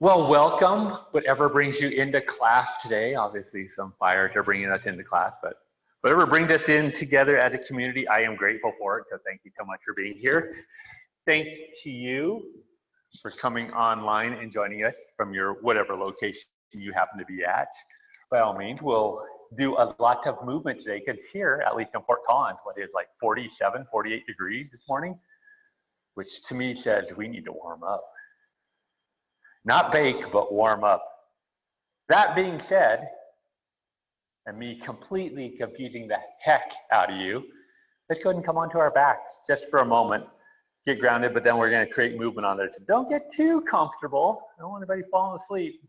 Well, welcome, whatever brings you into class today. Obviously, some fires are bringing us into class, but whatever brings us in together as a community, I am grateful for it. So thank you so much for being here. Thank to you for coming online and joining us from your whatever location you happen to be at. By all means, we'll do a lot of movement today because here, at least in Fort Collins, what is like 47, 48 degrees this morning, which to me says we need to warm up. Not bake, but warm up. That being said, and me completely confusing the heck out of you, let's go ahead and come onto our backs just for a moment. Get grounded, but then we're going to create movement on there. So don't get too comfortable. I don't want anybody falling asleep.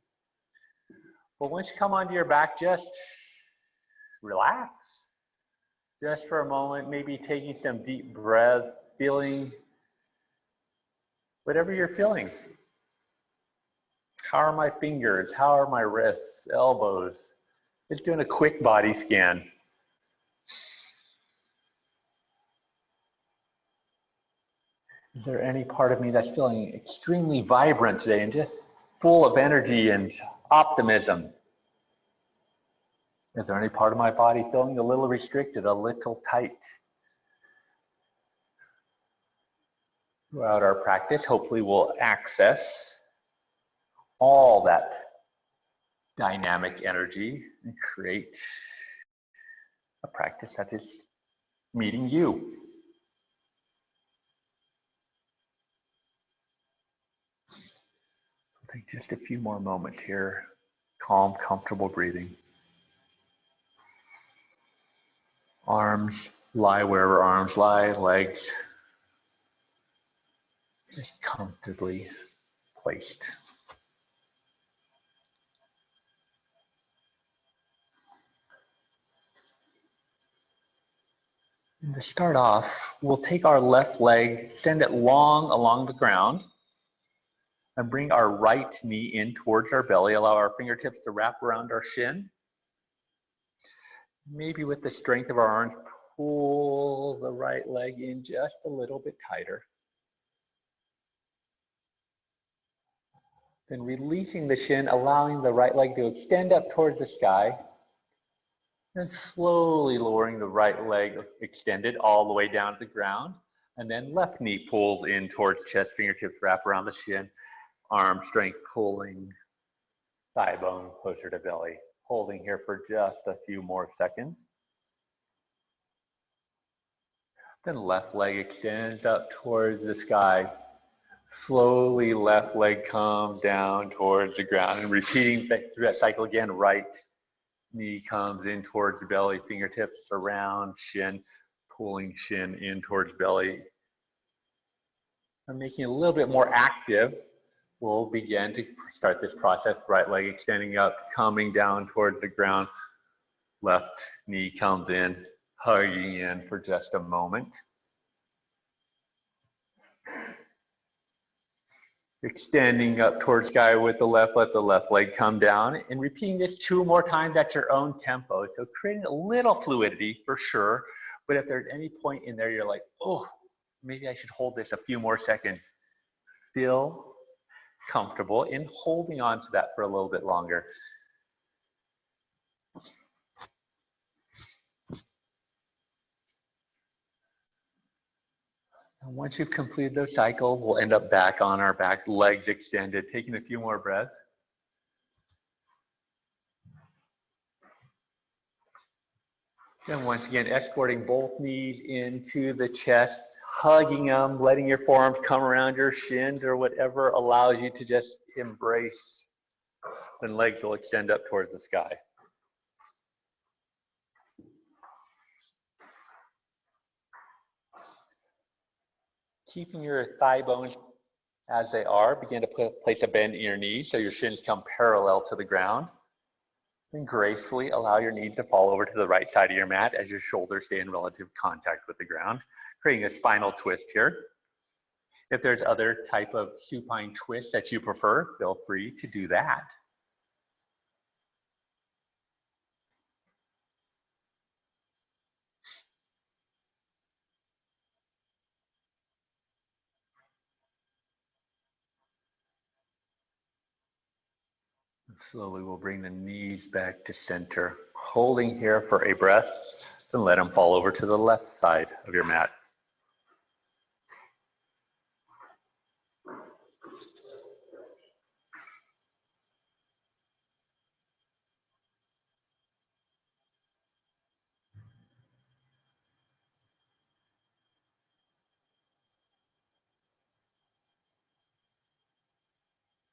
But once you come onto your back, just relax. Just for a moment, maybe taking some deep breaths, feeling whatever you're feeling. How are my fingers? How are my wrists, elbows? Just doing a quick body scan. Is there any part of me that's feeling extremely vibrant today and just full of energy and optimism? Is there any part of my body feeling a little restricted, a little tight? Throughout our practice, hopefully we'll access all that dynamic energy and create a practice that is meeting you. Take just a few more moments here. Calm, comfortable breathing. Arms lie wherever arms lie, legs just comfortably placed. And to start off, we'll take our left leg, extend it long along the ground, and bring our right knee in towards our belly. Allow our fingertips to wrap around our shin. Maybe with the strength of our arms, pull the right leg in just a little bit tighter. Then releasing the shin, allowing the right leg to extend up towards the sky. And slowly lowering the right leg extended all the way down to the ground. And then left knee pulls in towards chest, fingertips wrap around the shin. Arm strength pulling, thigh bone closer to belly. Holding here for just a few more seconds. Then left leg extends up towards the sky. Slowly left leg comes down towards the ground. And repeating through that cycle again, right knee comes in towards the belly, fingertips around shin, pulling shin in towards belly. And making it a little bit more active, we'll begin to start this process. Right leg extending up, coming down towards the ground. Left knee comes in, hugging in for just a moment. Extending up towards sky with the left, let the left leg come down, and repeating this 2 more times at your own tempo. So creating a little fluidity for sure, but if there's any point in there you're like, oh, maybe I should hold this a few more seconds, feel comfortable in holding on to that for a little bit longer. And once you've completed the cycle, we'll end up back on our back, legs extended, taking a few more breaths. And once again, escorting both knees into the chest, hugging them, letting your forearms come around your shins or whatever allows you to just embrace. Then legs will extend up towards the sky. Keeping your thigh bones as they are, begin to place a bend in your knees so your shins come parallel to the ground. Then gracefully allow your knees to fall over to the right side of your mat as your shoulders stay in relative contact with the ground, creating a spinal twist here. If there's other type of supine twist that you prefer, feel free to do that. Slowly we'll bring the knees back to center, holding here for a breath, then let them fall over to the left side of your mat.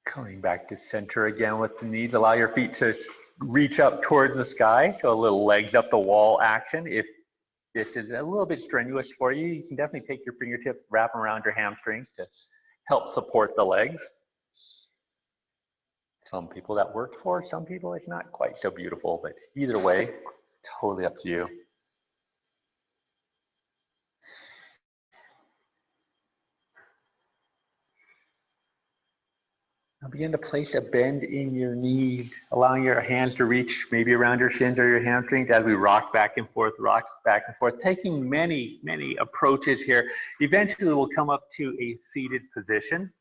Coming back to center again with the knees. Allow your feet to reach up towards the sky. So a little legs up the wall action. If this is a little bit strenuous for you, you can definitely take your fingertips, wrap them around your hamstrings to help support the legs. Some people that works for, some people it's not quite so beautiful, but either way, totally up to you. Now begin to place a bend in your knees, allowing your hands to reach maybe around your shins or your hamstrings as we rock back and forth, taking many, many approaches here. Eventually we'll come up to a seated position.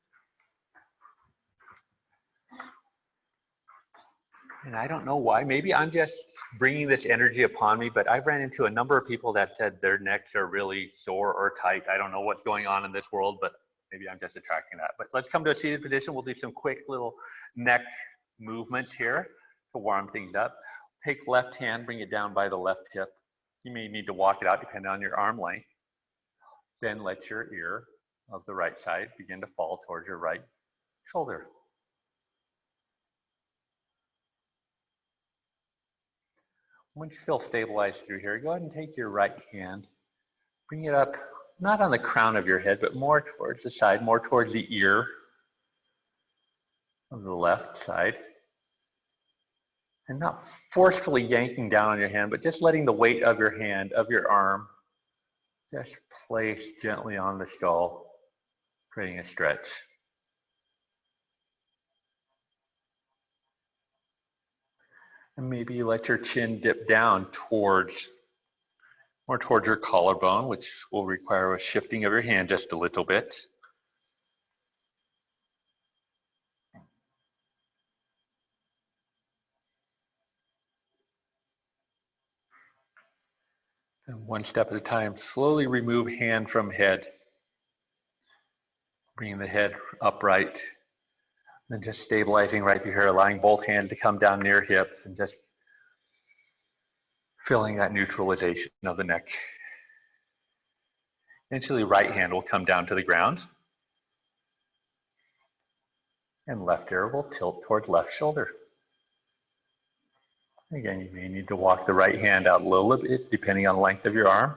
And I don't know why, maybe I'm just bringing this energy upon me, but I've ran into a number of people that said their necks are really sore or tight. I don't know what's going on in this world, but maybe I'm just attracting that. But let's come to a seated position. We'll do some quick little neck movements here to warm things up. Take left hand, bring it down by the left hip. You may need to walk it out depending on your arm length. Then let your ear of the right side begin to fall towards your right shoulder. Once you feel stabilized through here, go ahead and take your right hand, bring it up, not on the crown of your head, but more towards the side, more towards the ear of the left side. And not forcefully yanking down on your hand, but just letting the weight of your hand, of your arm, just place gently on the skull, creating a stretch. And maybe you let your chin dip down more towards your collarbone, which will require a shifting of your hand just a little bit. And one step at a time, slowly remove hand from head. Bringing the head upright. Then just stabilizing right through here, allowing both hands to come down near hips and just feeling that neutralization of the neck. Eventually, right hand will come down to the ground. And left ear will tilt towards left shoulder. Again, you may need to walk the right hand out a little bit, depending on the length of your arm.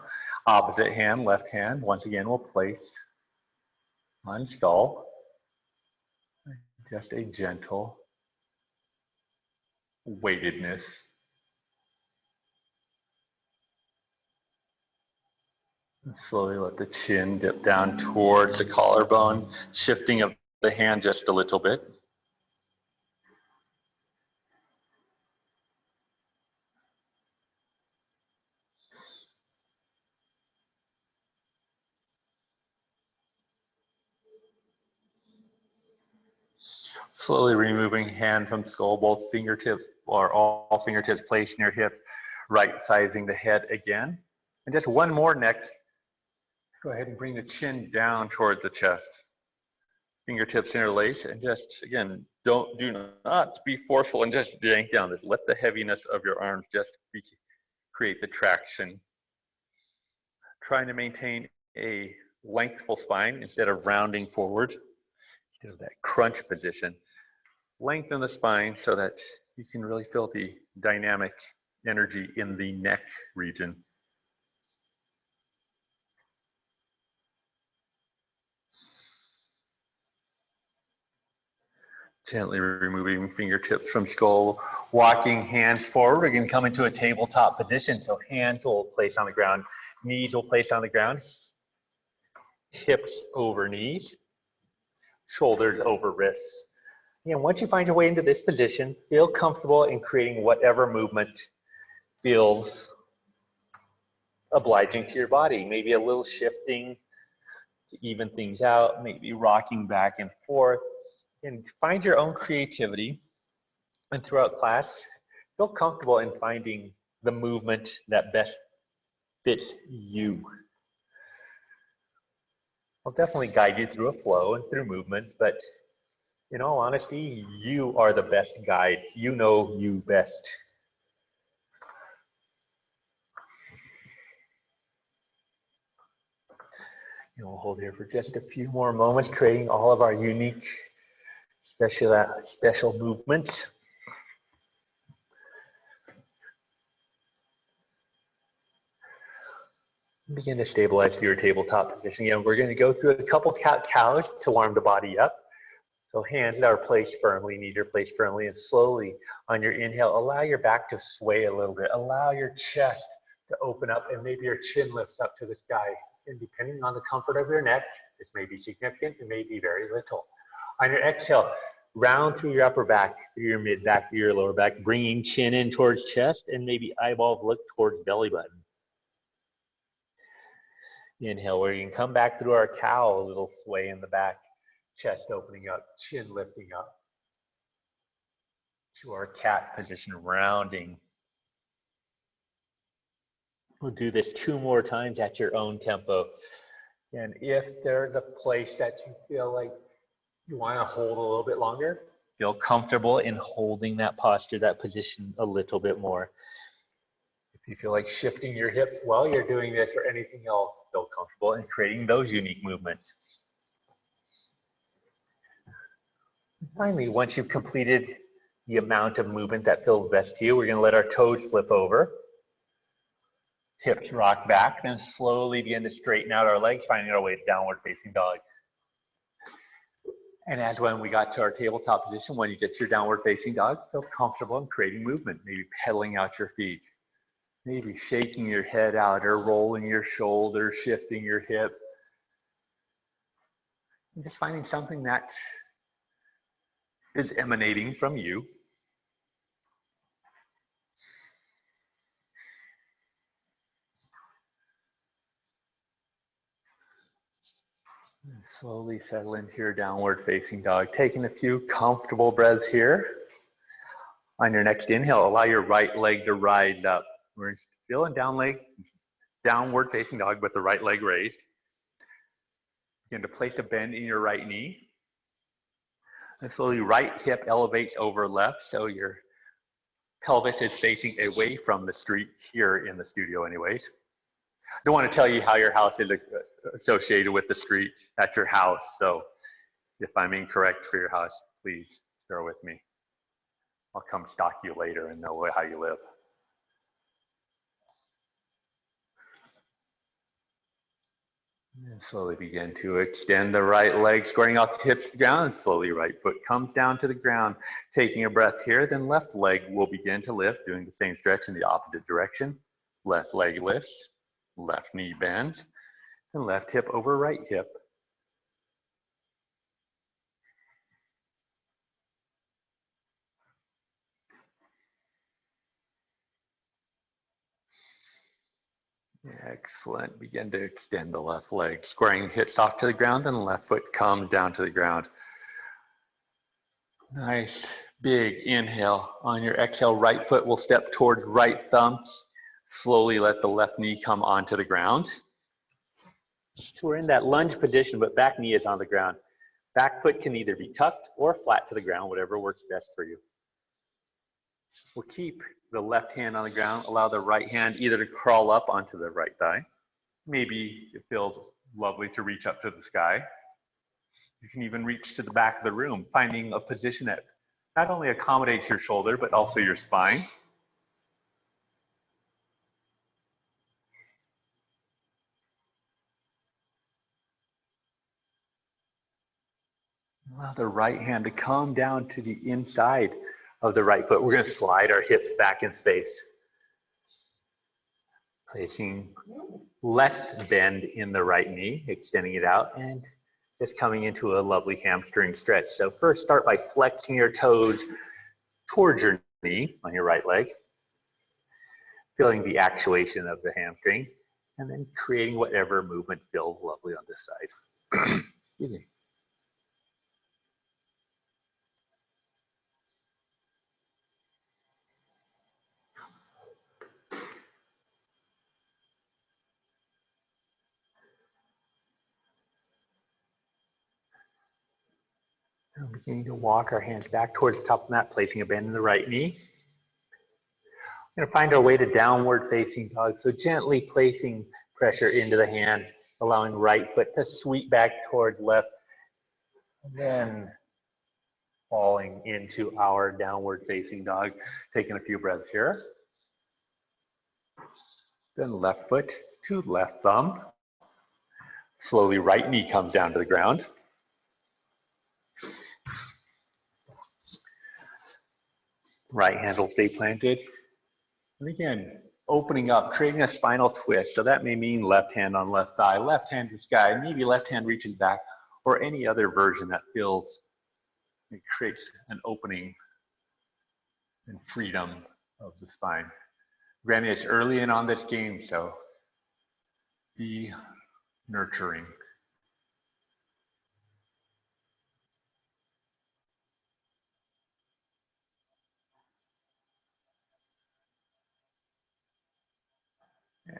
Opposite hand, left hand, once again, will place on skull. Just a gentle weightedness. And slowly let the chin dip down towards the collarbone, shifting of the hand just a little bit. Slowly removing hand from skull, both fingertips or all fingertips placed near hip, right sizing the head again. And just one more neck. Go ahead and bring the chin down towards the chest. Fingertips interlace and just, again, do not be forceful and just yank down this. Let the heaviness of your arms just create the traction. Trying to maintain a lengthful spine instead of rounding forward. Instead of that crunch position. Lengthen the spine so that you can really feel the dynamic energy in the neck region. Gently removing fingertips from skull, walking hands forward. Again, come into a tabletop position. So hands will place on the ground, knees will place on the ground, hips over knees, shoulders over wrists. And once you find your way into this position, feel comfortable in creating whatever movement feels obliging to your body. Maybe a little shifting to even things out, maybe rocking back and forth. And find your own creativity And throughout class, feel comfortable in finding the movement that best fits you. I'll definitely guide you through a flow and through movement, but in all honesty, you are the best guide. You know you best. And we'll hold here for just a few more moments, creating all of our unique special movements. Begin to stabilize through your tabletop position. Again, we're going to go through a couple cat-cows to warm the body up. So hands are placed firmly, knees are placed firmly, and slowly on your inhale, allow your back to sway a little bit. Allow your chest to open up and maybe your chin lifts up to the sky. And depending on the comfort of your neck, this may be significant, it may be very little. On your exhale, round through your upper back, through your mid back, through your lower back, bringing chin in towards chest and maybe eyeballs look towards belly button. Inhale, where you can come back through our cow, a little sway in the back, chest opening up, chin lifting up. To our cat position, rounding. We'll do this 2 more times at your own tempo. And if there's a place that you feel like you want to hold a little bit longer, feel comfortable in holding that posture, that position a little bit more. If you feel like shifting your hips while you're doing this or anything else, feel comfortable in creating those unique movements. Finally, once you've completed the amount of movement that feels best to you, we're going to let our toes flip over. Hips rock back, then slowly begin to straighten out our legs, finding our way to downward facing dog. And as when we got to our tabletop position, when you get to your downward facing dog, feel comfortable in creating movement, maybe pedaling out your feet, maybe shaking your head out or rolling your shoulders, shifting your hip. And just finding something that is emanating from you. And slowly settle into your downward facing dog. Taking a few comfortable breaths here. On your next inhale, allow your right leg to rise up. We're still in downward facing dog with the right leg raised. Begin to place a bend in your right knee. And slowly right hip elevates over left, so your pelvis is facing away from the street here in the studio anyways. I don't want to tell you how your house is associated with the streets at your house, so if I'm incorrect for your house, please bear with me. I'll come stalk you later and know how you live. And slowly begin to extend the right leg, squaring off the hips to the ground, and slowly right foot comes down to the ground. Taking a breath here, then left leg will begin to lift, doing the same stretch in the opposite direction. Left leg lifts, left knee bends, and left hip over right hip. Excellent. Begin to extend the left leg, squaring hips off to the ground, and the left foot comes down to the ground. Nice big inhale. On your exhale, right foot will step towards right thumb. Slowly let the left knee come onto the ground. So we're in that lunge position, but back knee is on the ground. Back foot can either be tucked or flat to the ground, whatever works best for you. We'll keep the left hand on the ground, allow the right hand either to crawl up onto the right thigh. Maybe it feels lovely to reach up to the sky. You can even reach to the back of the room, finding a position that not only accommodates your shoulder, but also your spine. Allow the right hand to come down to the inside of the right foot. We're going to slide our hips back in space. Placing less bend in the right knee, extending it out, and just coming into a lovely hamstring stretch. So first start by flexing your toes towards your knee on your right leg, feeling the actuation of the hamstring, and then creating whatever movement feels lovely on this side. Excuse me. And beginning to walk our hands back towards the top of the mat, placing a bend in the right knee. We're going to find our way to downward facing dog. So gently placing pressure into the hand, allowing right foot to sweep back towards left. And then falling into our downward facing dog. Taking a few breaths here. Then left foot to left thumb. Slowly right knee comes down to the ground. Right hand will stay planted. And again, opening up, creating a spinal twist. So that may mean left hand on left thigh, left hand to sky, maybe left hand reaching back, or any other version that feels, it creates an opening and freedom of the spine. Granted, it's early in on this game, so be nurturing.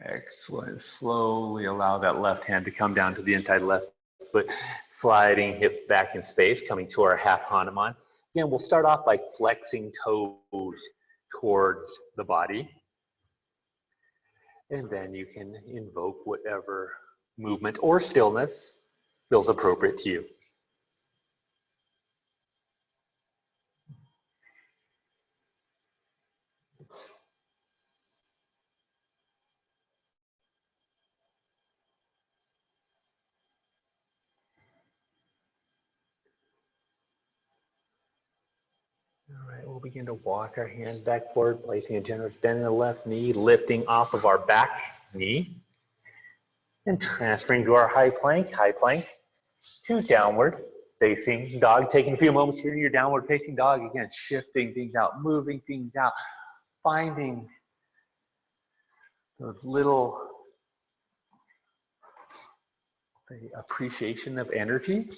Excellent. Slowly allow that left hand to come down to the inside left foot, sliding hips back in space, coming to our half Hanuman. Again, we'll start off by flexing toes towards the body. And then you can invoke whatever movement or stillness feels appropriate to you. All right, we'll begin to walk our hands back forward, placing a generous bend in the left knee, lifting off of our back knee, and transferring to our high plank to downward facing dog. Taking a few moments here in your downward facing dog, again, shifting things out, moving things out, finding those little appreciation of energy,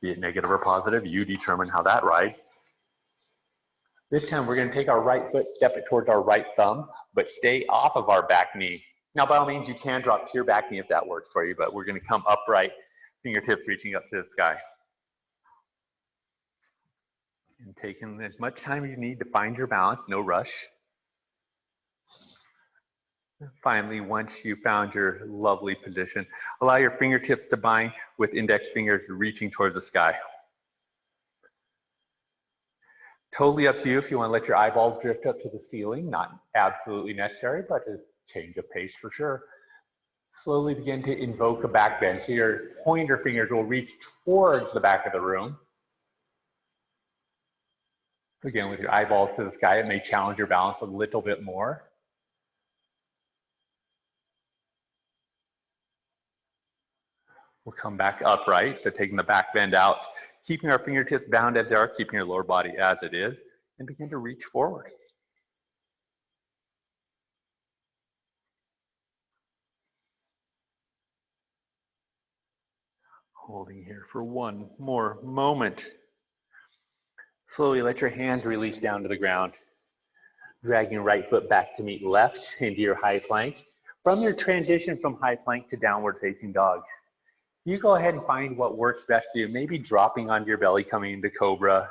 be it negative or positive, you determine how that rides. This time we're going to take our right foot, step it towards our right thumb, but stay off of our back knee. Now, by all means, you can drop to your back knee if that works for you, but we're going to come upright, fingertips reaching up to the sky. And taking as much time as you need to find your balance, no rush. And finally, once you found your lovely position, allow your fingertips to bind with index fingers reaching towards the sky. Totally up to you if you want to let your eyeballs drift up to the ceiling. Not absolutely necessary, but a change of pace for sure. Slowly begin to invoke a back bend. So your pointer fingers will reach towards the back of the room. Again, with your eyeballs to the sky, it may challenge your balance a little bit more. We'll come back upright, so taking the back bend out, keeping our fingertips bound as they are, keeping your lower body as it is, and begin to reach forward. Holding here for one more moment. Slowly let your hands release down to the ground, dragging right foot back to meet left into your high plank. From your transition from high plank to downward facing dog, you go ahead and find what works best for you. Maybe dropping onto your belly, coming into cobra,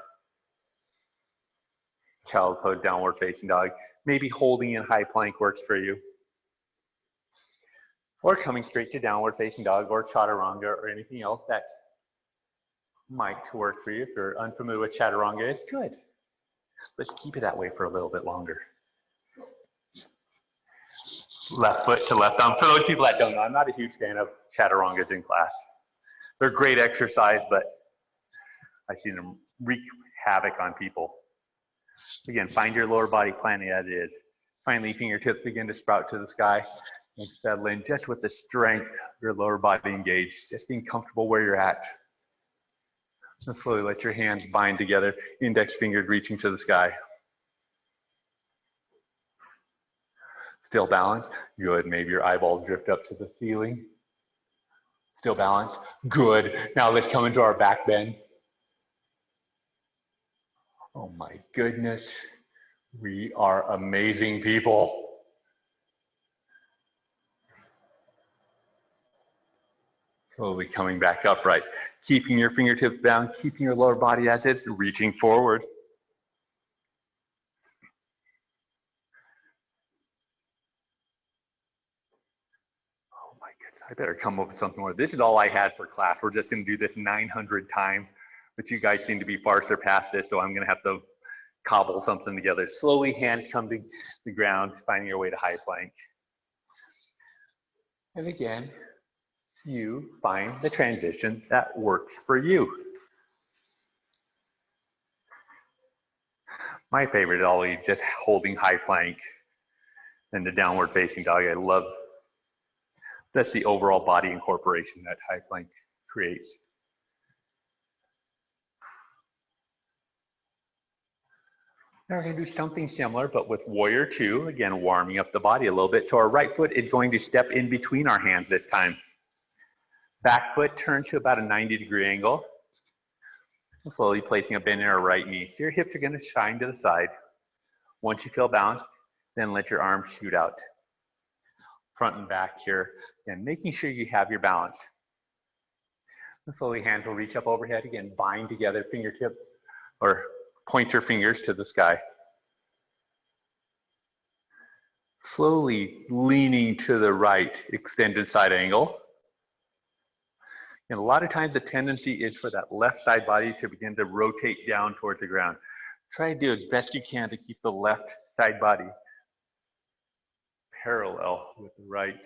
child pose, downward facing dog. Maybe holding in high plank works for you. Or coming straight to downward facing dog or chaturanga or anything else that might work for you. If you're unfamiliar with chaturanga, it's good. Let's keep it that way for a little bit longer. Left foot to left thumb. For those people that don't know, I'm not a huge fan of chaturangas in class. They're great exercise, but I've seen them wreak havoc on people. Again, find your lower body planning as it is. Finally, fingertips begin to sprout to the sky and settle in just with the strength of your lower body engaged, just being comfortable where you're at. And slowly let your hands bind together, index fingers reaching to the sky. Still balanced? Good. Maybe your eyeballs drift up to the ceiling. Still balanced? Good. Now let's come into our back bend. Oh my goodness. We are amazing people. Slowly coming back upright. Keeping your fingertips down, keeping your lower body as is, reaching forward. Oh my goodness, I better come up with something more. This is all I had for class. We're just gonna do this 900 times, but you guys seem to be far surpassed this, so I'm gonna have to cobble something together. Slowly, hands come to the ground, finding your way to high plank. And again, you find the transition that works for you. My favorite is always just holding high plank and the downward facing dog. I love, that's the overall body incorporation that high plank creates. Now we're going to do something similar, but with Warrior Two, again, warming up the body a little bit. So our right foot is going to step in between our hands this time. Back foot turns to about a 90-degree angle. Slowly placing a bend in our right knee. So your hips are going to shine to the side. Once you feel balanced, then let your arms shoot out. Front and back here, and making sure you have your balance. And slowly, hands will reach up overhead. Again, bind together, fingertip or pointer fingers to the sky. Slowly leaning to the right, extended side angle. And a lot of times the tendency is for that left side body to begin to rotate down towards the ground. Try to do as best you can to keep the left side body parallel with the right,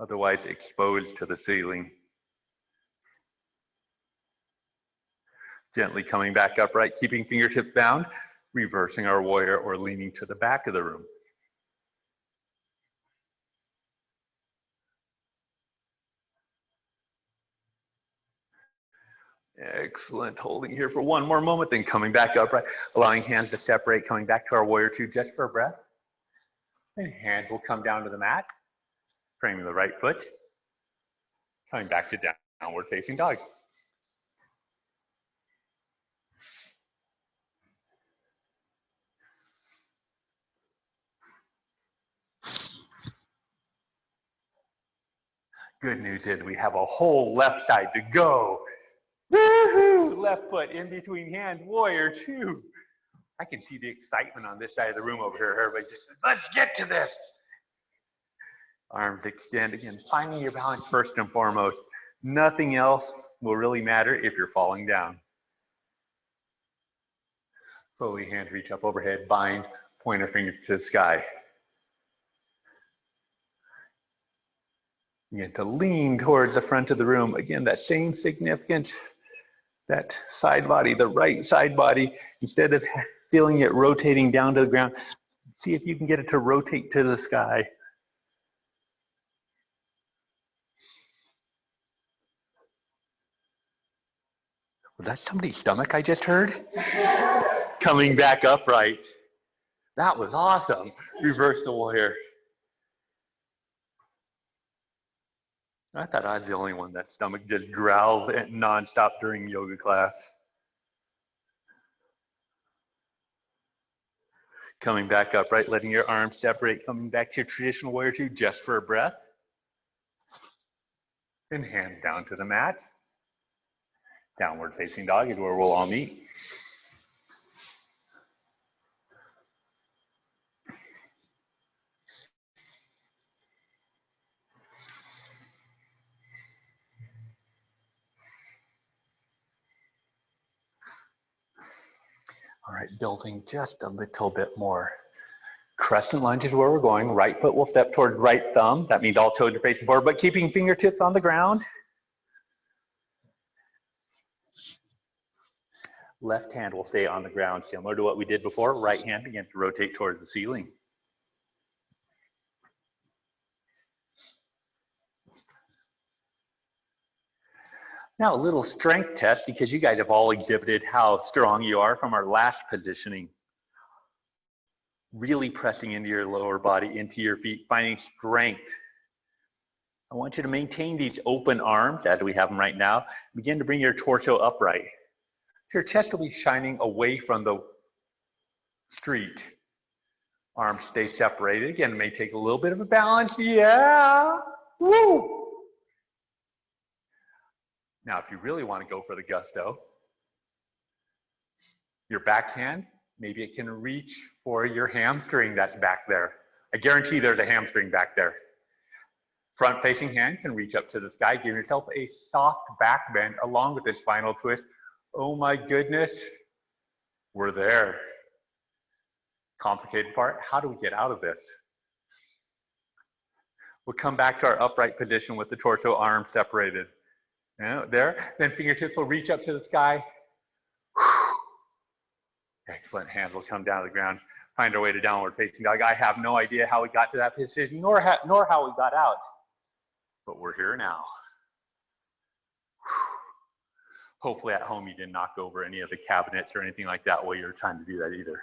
otherwise exposed to the ceiling. Gently coming back upright, keeping fingertips bound, reversing our warrior or leaning to the back of the room. Excellent, holding here for one more moment, then coming back upright, allowing hands to separate, coming back to our Warrior Two just for a breath. And hands will come down to the mat, framing the right foot, coming back to downward facing dog. Good news is we have a whole left side to go. Woohoo! Left foot in between hands, Warrior Two. I can see the excitement on this side of the room over here. Everybody just says, let's get to this. Arms extend again, finding your balance first and foremost. Nothing else will really matter if you're falling down. Slowly, hands reach up overhead, bind, pointer fingers to the sky. Again, to lean towards the front of the room. Again, that same significant, that side body, the right side body, instead of feeling it rotating down to the ground, see if you can get it to rotate to the sky. Was that somebody's stomach I just heard? Coming back upright. That was awesome. Reversal here. I thought I was the only one that stomach just growls nonstop during yoga class. Coming back upright, letting your arms separate, coming back to your traditional Warrior Two just for a breath. And hands down to the mat. Downward facing dog is where we'll all meet. All right, building just a little bit more. Crescent lunge is where we're going. Right foot will step towards right thumb. That means all toes are facing forward, but keeping fingertips on the ground. Left hand will stay on the ground, similar to what we did before. Right hand begins to rotate towards the ceiling. Now a little strength test, because you guys have all exhibited how strong you are from our last positioning. Really pressing into your lower body, into your feet, finding strength. I want you to maintain these open arms as we have them right now. Begin to bring your torso upright. So your chest will be shining away from the street. Arms stay separated. Again, it may take a little bit of a balance. Yeah. Woo! Now, if you really want to go for the gusto, your back hand, maybe it can reach for your hamstring that's back there. I guarantee there's a hamstring back there. Front facing hand can reach up to the sky. Give yourself a soft back bend along with this spinal twist. Oh my goodness, we're there. Complicated part, how do we get out of this? We'll come back to our upright position with the torso, arms separated. There, then fingertips will reach up to the sky. Excellent, hands will come down to the ground, find our way to downward facing dog. I have no idea how we got to that position, nor how we got out, but we're here now. Hopefully at home you didn't knock over any of the cabinets or anything like that while you're trying to do that either.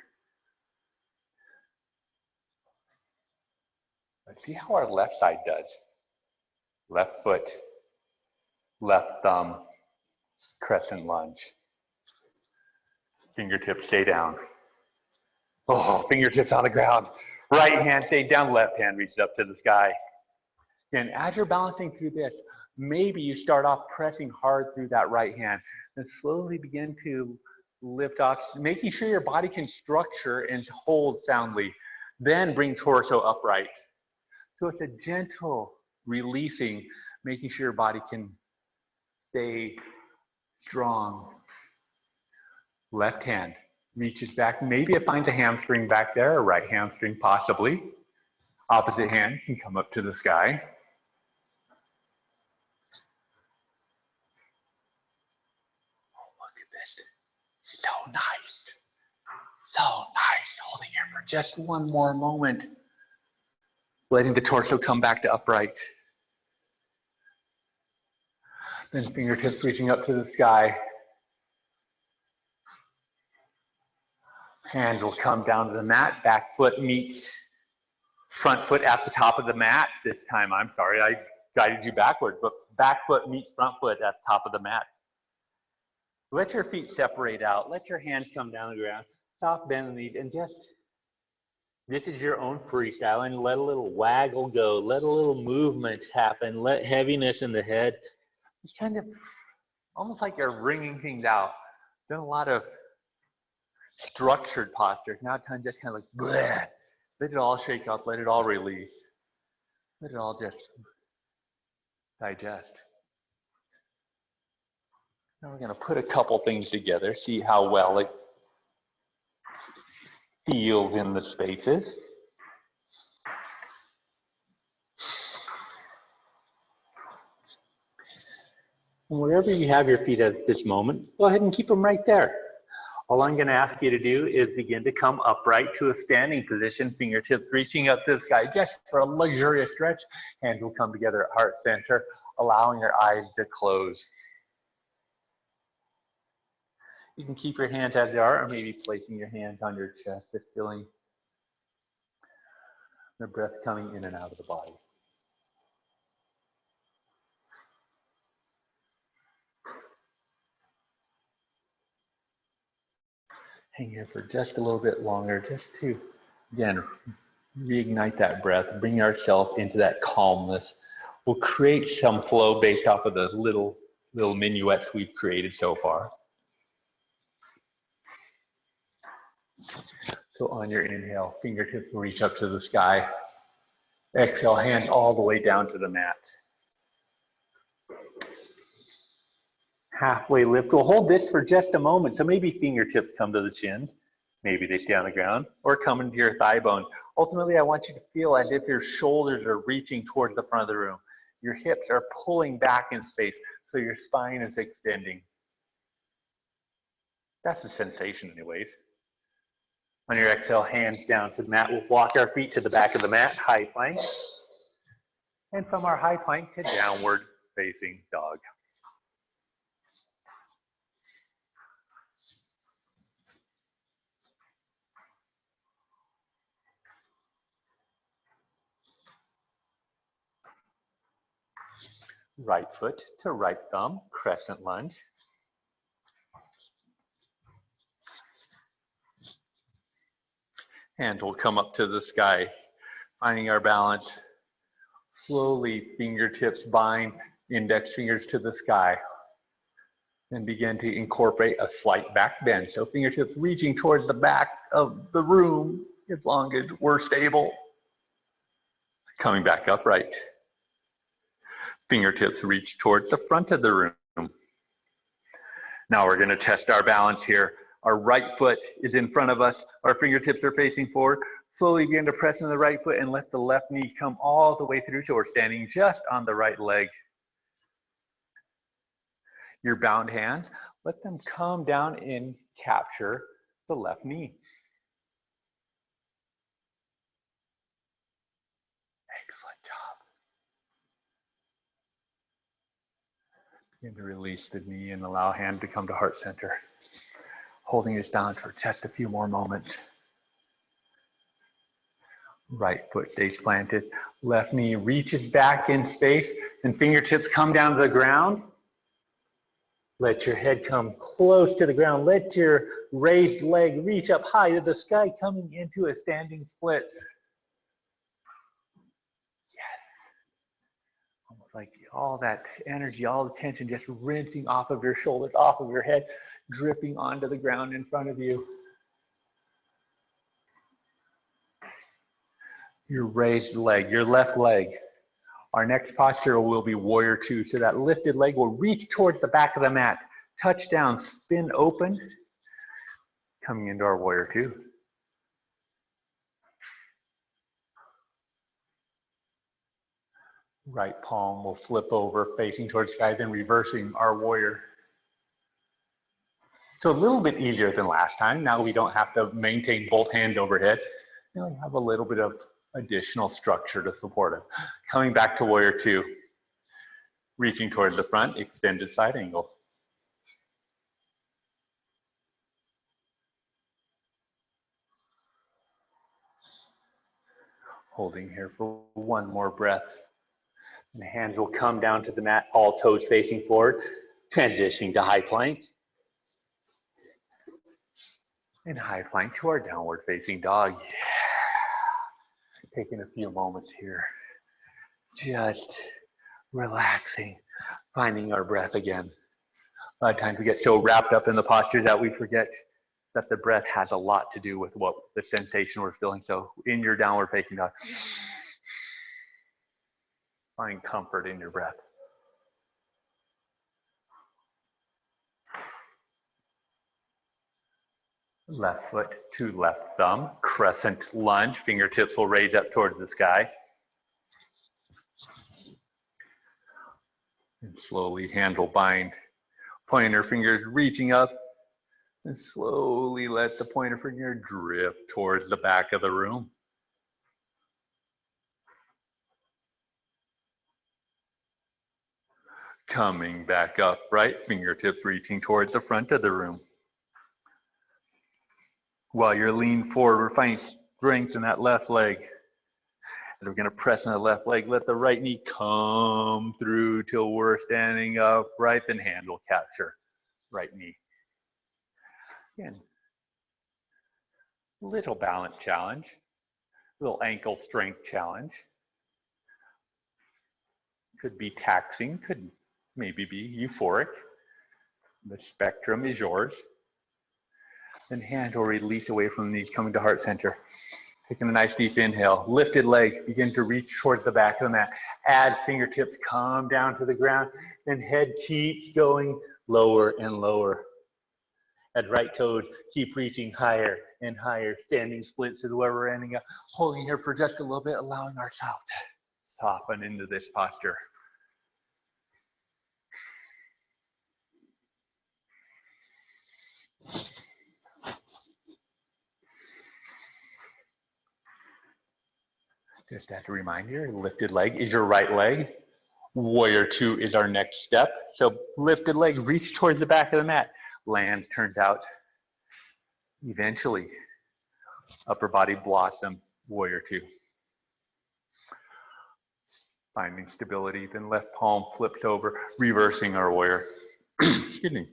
Let's see how our left side does. Left foot, left thumb, crescent lunge. Fingertips stay down. Oh, fingertips on the ground. Right hand stays down, left hand reaches up to the sky. And as you're balancing through this, maybe you start off pressing hard through that right hand and slowly begin to lift off, making sure your body can structure and hold soundly. Then bring torso upright. So it's a gentle releasing, making sure your body can stay strong. Left hand reaches back. Maybe it finds a hamstring back there, or right hamstring possibly. Opposite hand can come up to the sky. Oh, look at this. So nice. So nice. Holding here for just one more moment. Letting the torso come back to upright. Then fingertips reaching up to the sky. Hand will come down to the mat. Back foot meets front foot at the top of the mat. This time, I'm sorry, I guided you backward, but back foot meets front foot at the top of the mat. Let your feet separate out. Let your hands come down the ground. Soft bend the knees and just, this is your own freestyle, and let a little waggle go. Let a little movement happen. Let heaviness in the head. It's kind of almost like you're wringing things out. Done a lot of structured postures. Now time just kind of like, bleh. Let it all shake up. Let it all release. Let it all just digest. Now we're going to put a couple things together, see how well it feels in the spaces. And wherever you have your feet at this moment, go ahead and keep them right there. All I'm going to ask you to do is begin to come upright to a standing position, fingertips reaching up to the sky just for a luxurious stretch. Hands will come together at heart center, allowing your eyes to close. You can keep your hands as they are, or maybe placing your hands on your chest, just feeling the breath coming in and out of the body. Hang here for just a little bit longer, just to, again, reignite that breath, bring ourselves into that calmness. We'll create some flow based off of the little minuets we've created so far. So on your inhale, fingertips will reach up to the sky. Exhale, hands all the way down to the mat. Halfway lift. We'll hold this for just a moment. So maybe fingertips come to the chin. Maybe they stay on the ground or come into your thigh bone. Ultimately, I want you to feel as if your shoulders are reaching towards the front of the room. Your hips are pulling back in space, so your spine is extending. That's the sensation anyways. On your exhale, hands down to the mat. We'll walk our feet to the back of the mat, high plank. And from our high plank to downward facing dog. Right foot to right thumb, crescent lunge. Hand will come up to the sky, finding our balance. Slowly, fingertips bind, index fingers to the sky. And begin to incorporate a slight back bend. So fingertips reaching towards the back of the room as long as we're stable. Coming back upright. Fingertips reach towards the front of the room. Now we're going to test our balance here. Our right foot is in front of us. Our fingertips are facing forward. Slowly begin to press in the right foot and let the left knee come all the way through. So we're standing just on the right leg. Your bound hands, let them come down and capture the left knee. Excellent job. Begin to release the knee and allow hand to come to heart center. Holding this down for just a few more moments. Right foot stays planted. Left knee reaches back in space and fingertips come down to the ground. Let your head come close to the ground. Let your raised leg reach up high to the sky, coming into a standing split. Yes. Almost like all that energy, all the tension just rinsing off of your shoulders, off of your head, dripping onto the ground in front of you. Your raised leg, your left leg. Our next posture will be warrior two. So that lifted leg will reach towards the back of the mat. Touch down, spin open. Coming into our warrior two. Right palm will flip over, facing towards sky, then reversing our warrior. So a little bit easier than last time. Now we don't have to maintain both hands overhead. Now we have a little bit of additional structure to support it. Coming back to warrior two. Reaching towards the front, extended side angle. Holding here for one more breath. And the hands will come down to the mat, all toes facing forward, transitioning to high plank. And high plank to our downward facing dog. Yeah. Taking a few moments here. Just relaxing, finding our breath again. A lot of times we get so wrapped up in the posture that we forget that the breath has a lot to do with what the sensation we're feeling. So in your downward facing dog, find comfort in your breath. Left foot to left thumb, crescent lunge, fingertips will raise up towards the sky. And slowly hand will bind. Pointer fingers reaching up, and slowly let the pointer finger drift towards the back of the room. Coming back up, right fingertips reaching towards the front of the room. While you're leaning forward, we're finding strength in that left leg. And we're going to press on the left leg, let the right knee come through till we're standing up, right, then hand will capture right knee. Again, little balance challenge, little ankle strength challenge. Could be taxing, could maybe be euphoric. The spectrum is yours. Then hand will release away from the knees, coming to heart center. Taking a nice deep inhale, lifted leg, begin to reach towards the back of the mat. As fingertips come down to the ground, then head keeps going lower and lower. As right toes keep reaching higher and higher, standing splits is where we're ending up. Holding here for just a little bit, allowing ourselves to soften into this posture. Just as a reminder, lifted leg is your right leg. Warrior two is our next step. So lifted leg, reach towards the back of the mat. Lands, turns out, eventually, upper body blossom, warrior two. Finding stability, then left palm flips over, reversing our warrior. Excuse me.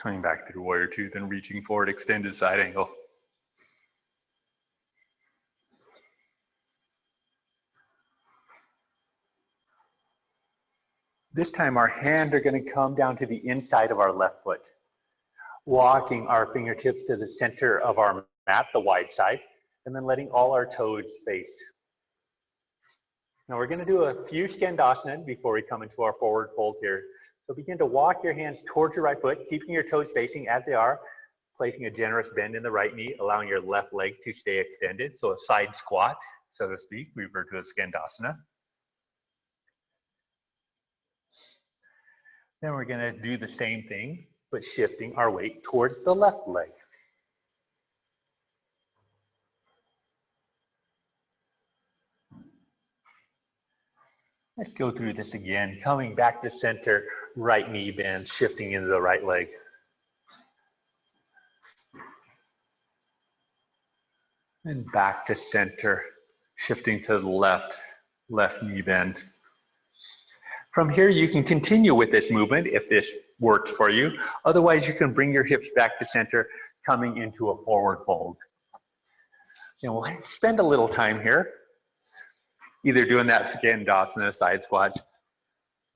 Coming back through warrior two, then reaching forward, extended side angle. This time our hands are going to come down to the inside of our left foot, walking our fingertips to the center of our mat, the wide side, and then letting all our toes face. Now we're going to do a few Skandasana before we come into our forward fold here. So begin to walk your hands towards your right foot, keeping your toes facing as they are, placing a generous bend in the right knee, allowing your left leg to stay extended. So a side squat, so to speak, we refer to as Skandasana. Then we're going to do the same thing, but shifting our weight towards the left leg. Let's go through this again. Coming back to center, right knee bend, shifting into the right leg. And back to center, shifting to the left knee bend. From here, you can continue with this movement if this works for you. Otherwise, you can bring your hips back to center, coming into a forward fold. And we'll spend a little time here, either doing that Skandasana, side squat.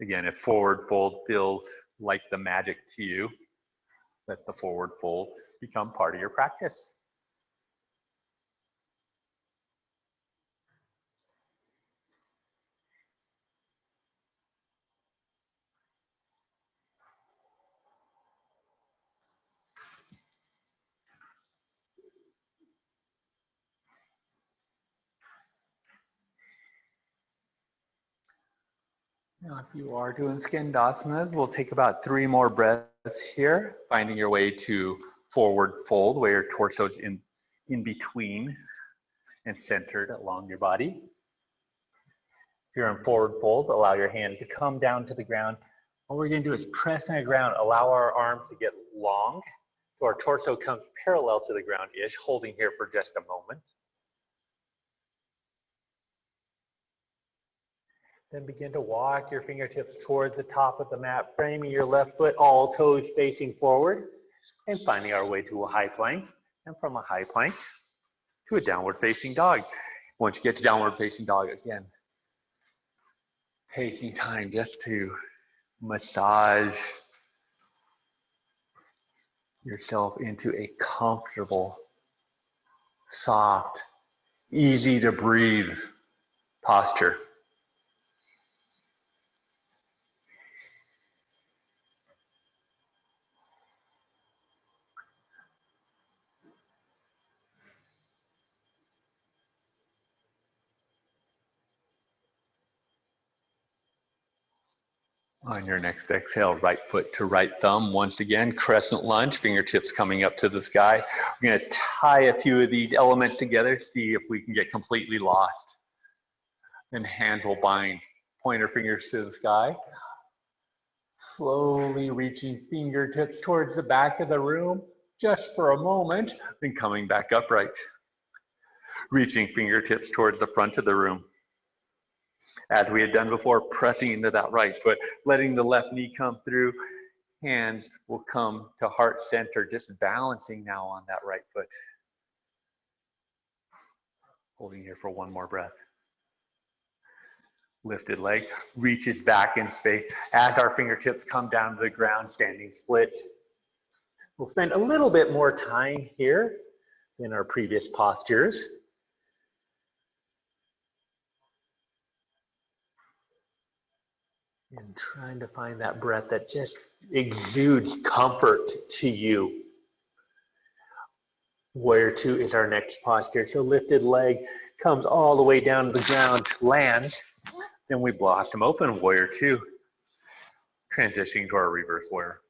Again, if forward fold feels like the magic to you, let the forward fold become part of your practice. Now, if you are doing Skandasanas, we'll take about 3 more breaths here, finding your way to forward fold, where your torso's in between and centered along your body. If you're in forward fold, allow your hand to come down to the ground. What we're going to do is press on the ground, allow our arms to get long, so our torso comes parallel to the ground-ish, holding here for just a moment. Then begin to walk your fingertips towards the top of the mat, framing your left foot, all toes facing forward, and finding our way to a high plank. And from a high plank to a downward facing dog. Once you get to downward facing dog, again, taking time just to massage yourself into a comfortable, soft, easy to breathe posture. On your next exhale, right foot to right thumb. Once again, crescent lunge, fingertips coming up to the sky. We're going to tie a few of these elements together, see if we can get completely lost. And hands will bind, pointer fingers to the sky. Slowly reaching fingertips towards the back of the room, just for a moment, then coming back upright. Reaching fingertips towards the front of the room. As we had done before, pressing into that right foot, letting the left knee come through. Hands will come to heart center, just balancing now on that right foot. Holding here for 1 more breath. Lifted leg reaches back in space. As our fingertips come down to the ground, standing split. We'll spend a little bit more time here in our previous postures. And trying to find that breath that just exudes comfort to you. Warrior 2 is our next posture. So lifted leg comes all the way down to the ground, lands. Then we blossom open, Warrior 2. Transitioning to our reverse warrior.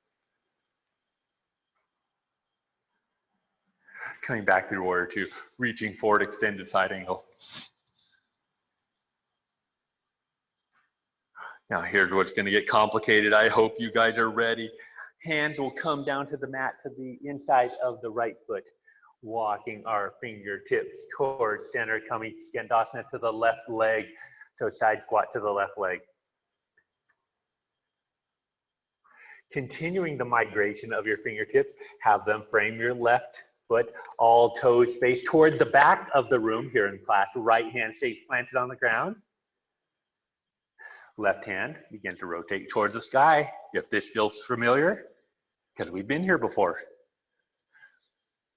Coming back through Warrior 2, reaching forward, extended side angle. Now here's what's going to get complicated. I hope you guys are ready. Hands will come down to the mat to the inside of the right foot. Walking our fingertips towards center, coming Skandasana to the left leg. So side squat to the left leg. Continuing the migration of your fingertips, have them frame your left foot, all toes face towards the back of the room here in class. Right hand stays planted on the ground. Left hand, begin to rotate towards the sky. If this feels familiar, because we've been here before.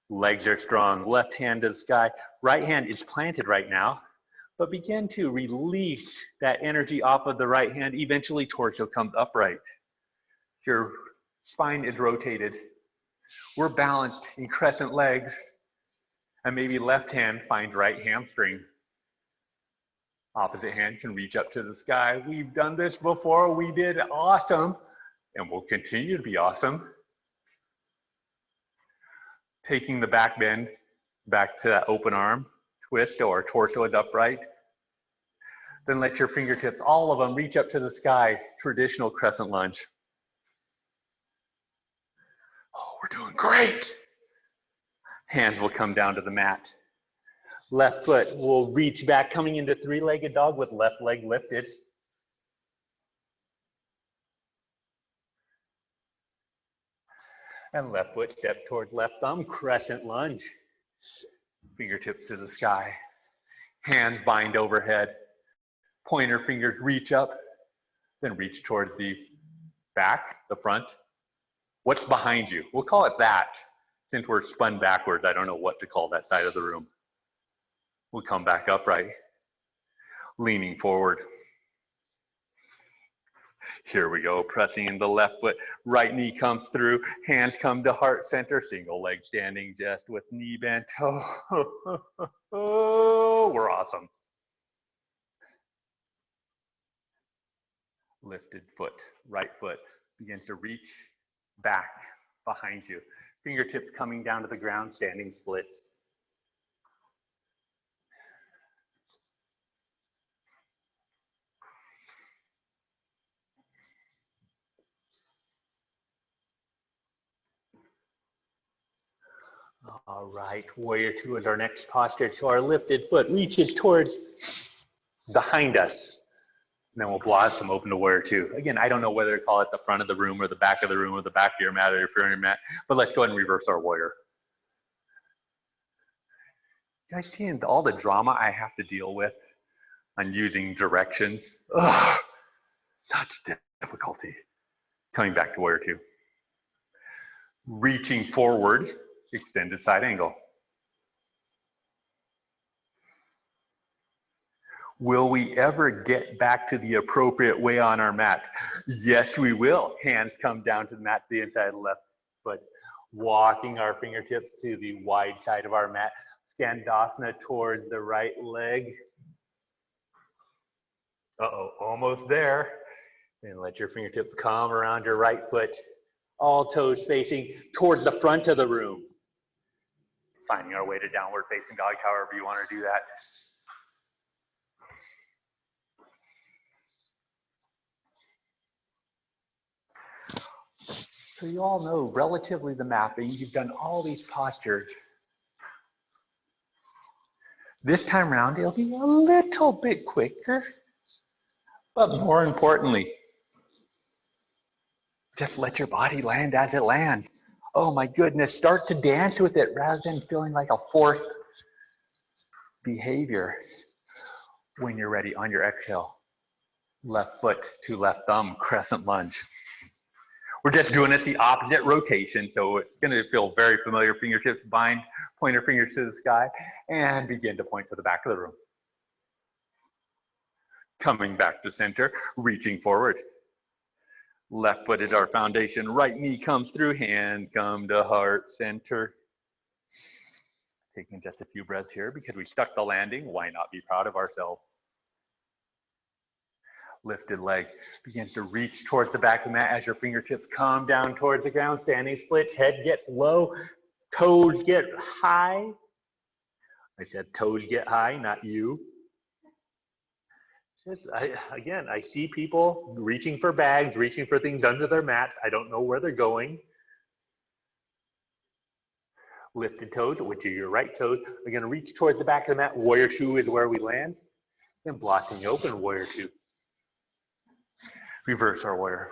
Legs are strong, left hand to the sky. Right hand is planted right now, but begin to release that energy off of the right hand. Eventually, torso comes upright. Your spine is rotated. We're balanced in crescent legs, and maybe left hand finds right hamstring. Opposite hand can reach up to the sky. We've done this before. We did awesome, and we'll continue to be awesome. Taking the back bend back to that open arm twist, or torso is upright. Then let your fingertips, all of them, reach up to the sky. Traditional crescent lunge. Oh, we're doing great. Hands will come down to the mat. Left foot will reach back, coming into three-legged dog with left leg lifted. And left foot steps towards left thumb, crescent lunge. Fingertips to the sky. Hands bind overhead. Pointer fingers reach up, then reach towards the back, the front. What's behind you? We'll call it that. Since we're spun backwards, I don't know what to call that side of the room. We'll come back upright, leaning forward. Here we go, pressing in the left foot, right knee comes through, hands come to heart center, single leg standing just with knee bent. Oh, we're awesome. Lifted foot, right foot begins to reach back behind you. Fingertips coming down to the ground, standing splits. All right, warrior two is our next posture. So our lifted foot reaches towards behind us. And then we'll blossom open to warrior two. Again, I don't know whether to call it the front of the room or the back of the room or the back of your mat or if you're on your mat, but let's go ahead and reverse our warrior. You guys seeing all the drama I have to deal with on using directions? Ugh, such difficulty. Coming back to warrior two. Reaching forward, extended side angle. Will we ever get back to the appropriate way on our mat? Yes, we will. Hands come down to the mat, to the inside of the left foot. Walking our fingertips to the wide side of our mat. Skandasana towards the right leg. Uh-oh, almost there. And let your fingertips come around your right foot. All toes facing towards the front of the room. Finding our way to downward facing dog, however you want to do that. So you all know relatively the mapping. You've done all these postures. This time around, it'll be a little bit quicker, but more importantly, just let your body land as it lands. Oh my goodness, start to dance with it rather than feeling like a forced behavior. When you're ready, on your exhale, left foot to left thumb, crescent lunge. We're just doing it the opposite rotation, so it's gonna feel very familiar. Fingertips bind, pointer fingers to the sky, and begin to point to the back of the room. Coming back to center, reaching forward. Left foot is our foundation, right knee comes through, hand come to heart center. Taking just a few breaths here because we stuck the landing. Why not be proud of ourselves? Lifted leg begins to reach towards the back of the mat as your fingertips come down towards the ground, standing split, head gets low, toes get high. I said toes get high, not you. Again, I see people reaching for bags, reaching for things under their mats. I don't know where they're going. Lifted toes, which are your right toes, are going to reach towards the back of the mat. Warrior two is where we land. Then blocking open, warrior two. Reverse our warrior.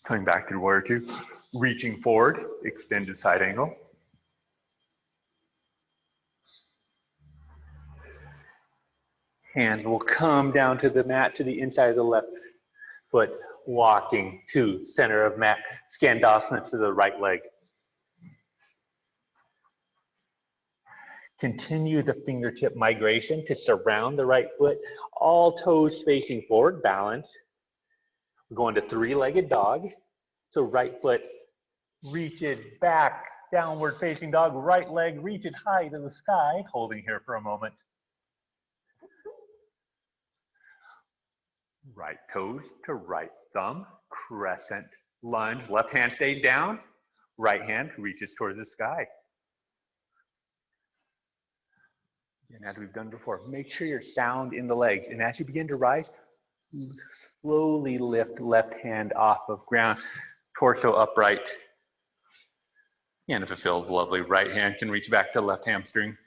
Coming back to warrior two, reaching forward, extended side angle. Hands will come down to the mat, to the inside of the left foot, walking to center of mat, Skandasana to the right leg. Continue the fingertip migration to surround the right foot, all toes facing forward, balance. We're going to three-legged dog. So right foot reaches back, downward facing dog, right leg reaches high to the sky, holding here for a moment. Right toes to right thumb, crescent lunge, left hand stays down, right hand reaches towards the sky. And as we've done before, make sure you're sound in the legs. And as you begin to rise, slowly lift left hand off of ground, torso upright. And if it feels lovely, right hand can reach back to left hamstring.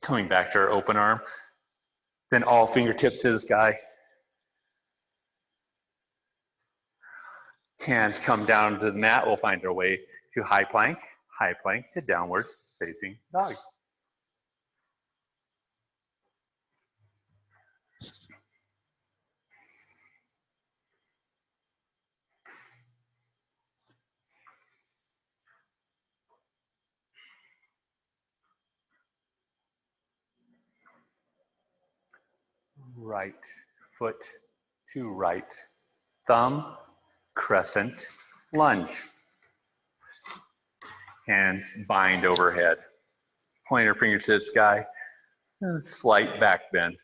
Coming back to our open arm, then all fingertips to the sky. Hands come down to the mat. We'll find our way to high plank to downward facing dog. Right foot to right thumb, crescent lunge. Hands bind overhead. Pointer finger to the sky, and slight back bend.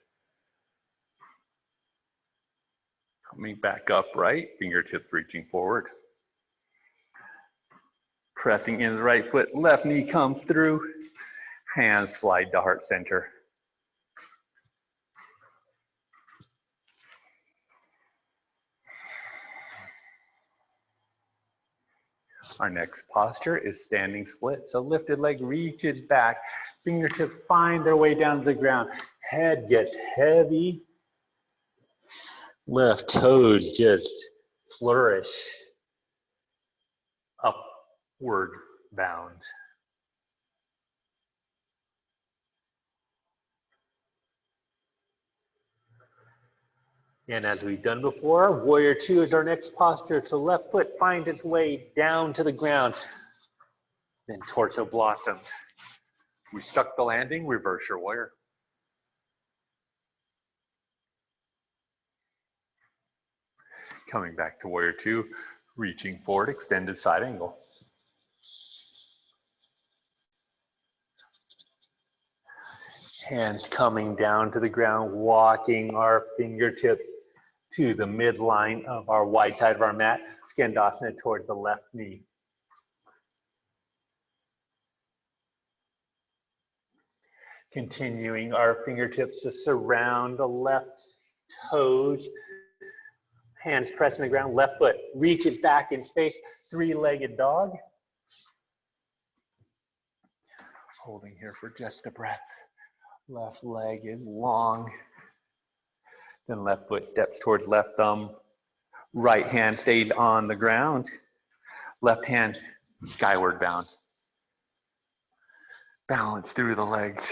Coming back upright, fingertips reaching forward. Pressing into the right foot, left knee comes through. Hands slide to heart center. Our next posture is standing split. So lifted leg reaches back, fingertips find their way down to the ground. Head gets heavy. Left toes just flourish. Upward bound. And as we've done before, Warrior Two is our next posture. So left foot finds its way down to the ground. Then torso blossoms. We stuck the landing, reverse your warrior. Coming back to Warrior Two, reaching forward, extended side angle. Hands coming down to the ground, walking our fingertips to the midline of our wide side of our mat, Skandasana towards the left knee. Continuing our fingertips to surround the left toes. Hands pressing the ground, left foot reaches back in space, three-legged dog. Holding here for just a breath. Left leg is long. Then left foot steps towards left thumb. Right hand stays on the ground. Left hand skyward bound. Balance through the legs.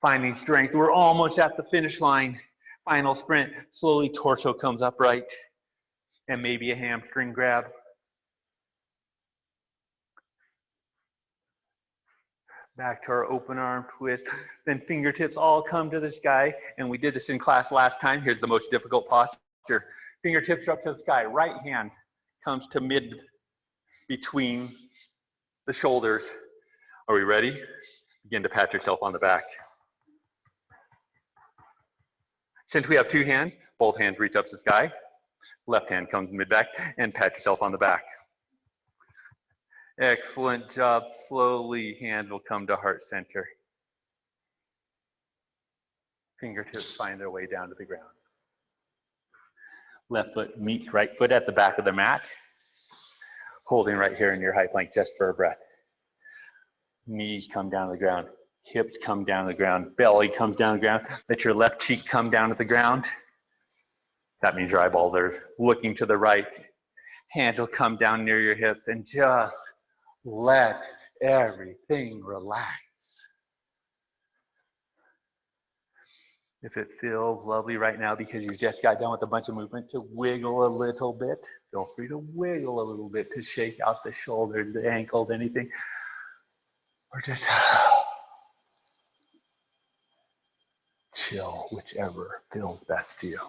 Finding strength. We're almost at the finish line. Final sprint. Slowly torso comes upright. And maybe a hamstring grab. Back to our open arm twist. Then fingertips all come to the sky. And we did this in class last time. Here's the most difficult posture. Fingertips up to the sky. Right hand comes to mid between the shoulders. Are we ready? Begin to pat yourself on the back. Since we have two hands, both hands reach up to the sky. Left hand comes mid back and pat yourself on the back. Excellent job. Slowly, hand will come to heart center. Fingertips find their way down to the ground. Left foot meets right foot at the back of the mat. Holding right here in your high plank just for a breath. Knees come down to the ground. Hips come down to the ground. Belly comes down to the ground. Let your left cheek come down to the ground. That means your eyeballs are looking to the right. Hands will come down near your hips and just let everything relax. If it feels lovely right now because you just got done with a bunch of movement, to wiggle a little bit, feel free to wiggle a little bit to shake out the shoulders, the ankles, anything. Or just chill, whichever feels best to you.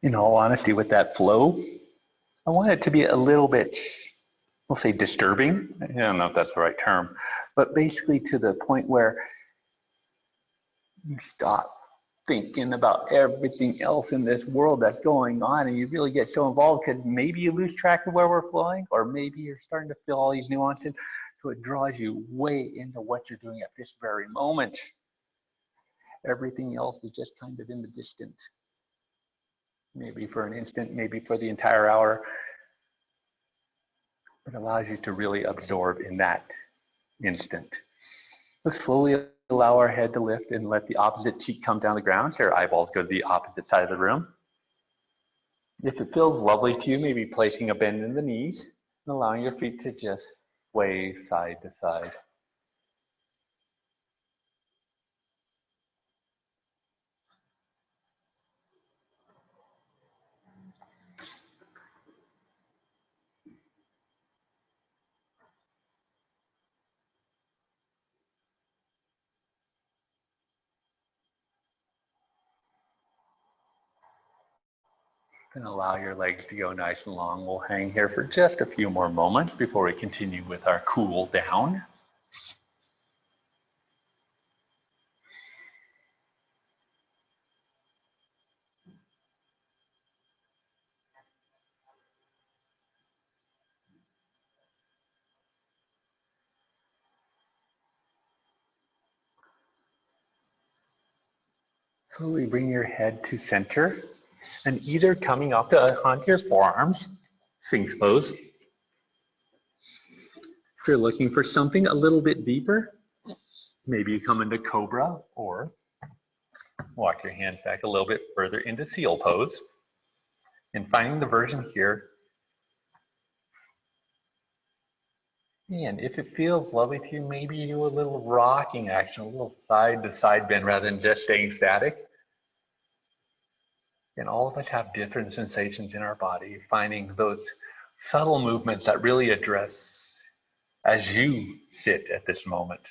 In all honesty, with that flow, I want it to be a little bit, we'll say disturbing. I don't know if that's the right term, but basically to the point where you stop thinking about everything else in this world that's going on, and you really get so involved because maybe you lose track of where we're flowing, or maybe you're starting to feel all these nuances. So it draws you way into what you're doing at this very moment. Everything else is just kind of in the distance. Maybe for an instant, maybe for the entire hour. It allows you to really absorb in that instant. Let's slowly allow our head to lift and let the opposite cheek come down the ground so your eyeballs go to the opposite side of the room. If it feels lovely to you, maybe placing a bend in the knees and allowing your feet to just sway side to side. And allow your legs to go nice and long. We'll hang here for just a few more moments before we continue with our cool down. Slowly bring your head to center and either coming up onto your forearms, Sphinx pose. If you're looking for something a little bit deeper, maybe you come into Cobra or walk your hands back a little bit further into Seal pose. And finding the version here. And if it feels lovely to you, maybe you do a little rocking action, a little side to side bend rather than just staying static. And all of us have different sensations in our body, finding those subtle movements that really address as you sit at this moment.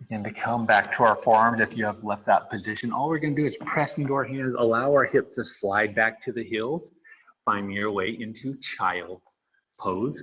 Begin to come back to our forearms if you have left that position. All we're going to do is press into our hands, allow our hips to slide back to the heels, finding your way into child's pose.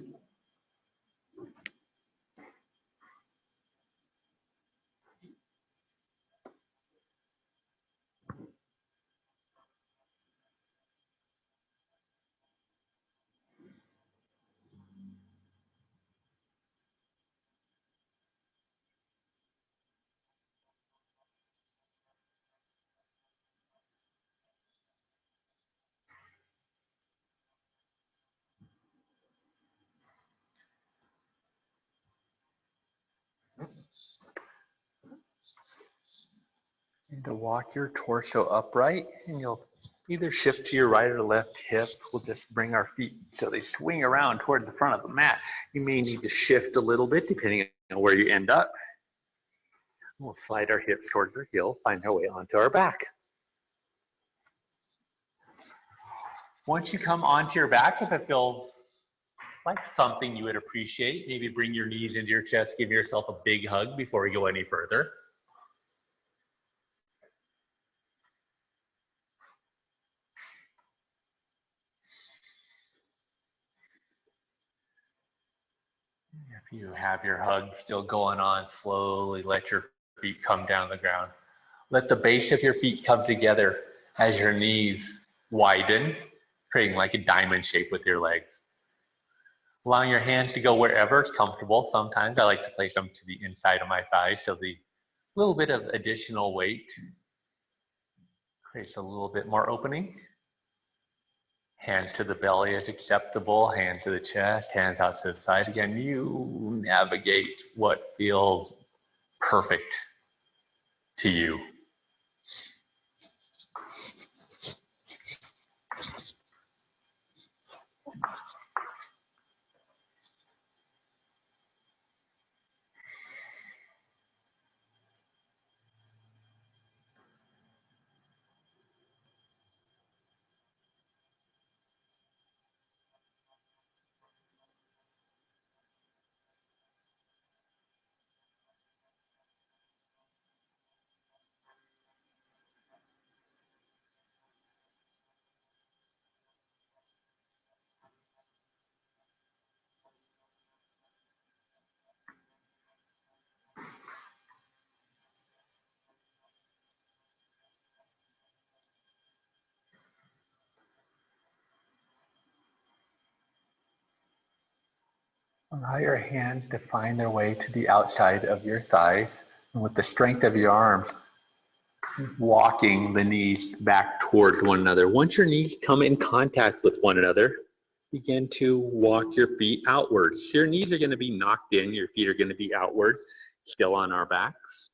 And to walk your torso upright, and you'll either shift to your right or left hip. We'll just bring our feet so they swing around towards the front of the mat. You may need to shift a little bit depending on where you end up. We'll slide our hips towards our heel, find our way onto our back. Once you come onto your back, if it feels like something you would appreciate, maybe bring your knees into your chest, give yourself a big hug before we go any further. If you have your hug still going on, slowly let your feet come down the ground. Let the base of your feet come together as your knees widen. creating like a diamond shape with your legs. Allowing your hands to go wherever is comfortable. Sometimes I like to place them to the inside of my thighs, so the little bit of additional weight creates a little bit more opening. Hands to the belly is acceptable, hands to the chest, hands out to the side. Again, you navigate what feels perfect to you. Allow your hands to find their way to the outside of your thighs, and with the strength of your arms, walking the knees back towards one another. Once your knees come in contact with one another, begin to walk your feet outwards. Your knees are going to be knocked in, your feet are going to be outward, still on our backs.